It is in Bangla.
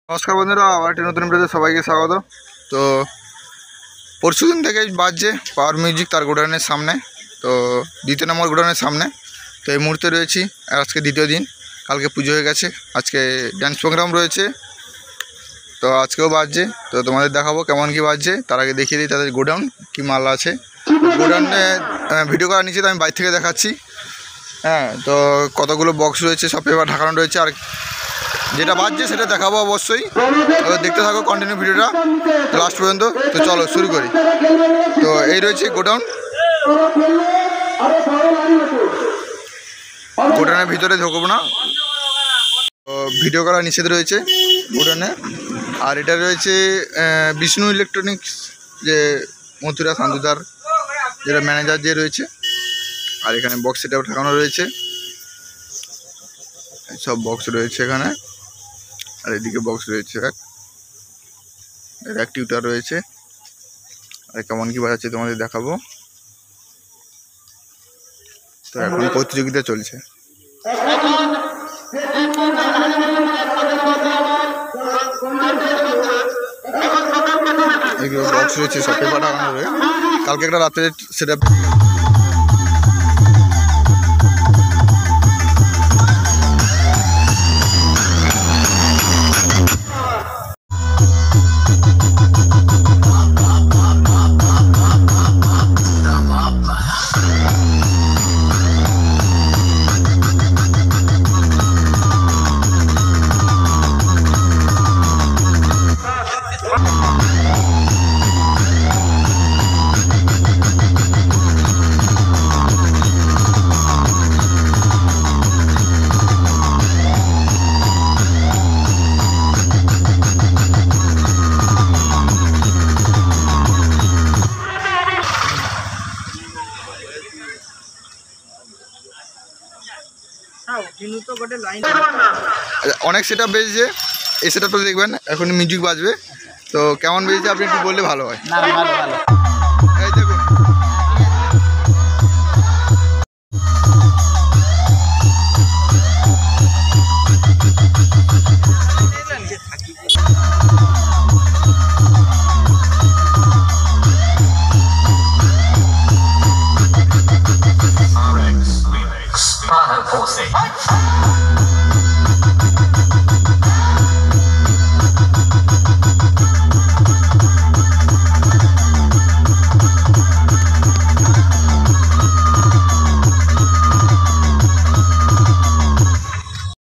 নমস্কার বন্ধুরা, আবার একটি নতুন ভিডিওতে সবাইকে স্বাগত। তো পরশুদিন থেকে বাজছে পাওয়ার মিউজিক তার গোডাউনের সামনে, তো দ্বিতীয় নম্বর গোডাউনের সামনে। তো এই মুহূর্তে রয়েছি, আর আজকে দ্বিতীয় দিন। কালকে পুজো হয়ে গেছে, আজকে ড্যান্স প্রোগ্রাম রয়েছে, তো আজকেও বাজছে। তো তোমাদের দেখাবো কেমন কি বাজছে। তার আগে দেখিয়ে দিই তাদের গোডাউন কি মাল আছে। গোডাউনে ভিডিও করার নিচে আমি বাইরে থেকে দেখাচ্ছি। হ্যাঁ, তো কতগুলো বক্স রয়েছে, সব পেপার ঢাকানো রয়েছে, আর যেটা বাজছে সেটা দেখাবো অবশ্যই। দেখতে থাকো কন্টিনিউ ভিডিওটা লাস্ট পর্যন্ত। তো চলো শুরু করি। তো এই রয়েছে গোডাউন, গোডাউনের ভিতরে ঢুকবো না, তো ভিডিও করা নিষেধ রয়েছে গোডাউনে। আর এটা রয়েছে বিষ্ণু ইলেকট্রনিক্স, যে মথুরা সান্ধুদার যেটা ম্যানেজার যে রয়েছে। আর এখানে বক্স সেটাও ঠাকানো রয়েছে, সব বক্স রয়েছে এখানে। আর এদিকে বক্স রয়েছে, এক টিউটার রয়েছে। আর কেমন কি বাজাচ্ছে তোমাদের দেখাবো। তো এখন প্রতিযোগিতা চলছে। এগুলো বক্স রয়েছে, সব পেপার টাঙানো রয়েছে। কালকে একটা রাত্রে সেটা অনেক সেট আপ বেজেছে। এই সেট আপটা দেখবেন, এখন মিউজিক বাজবে। তো কেমন বেজেছে আপনি একটু বললে ভালো হয়। এই দেখুন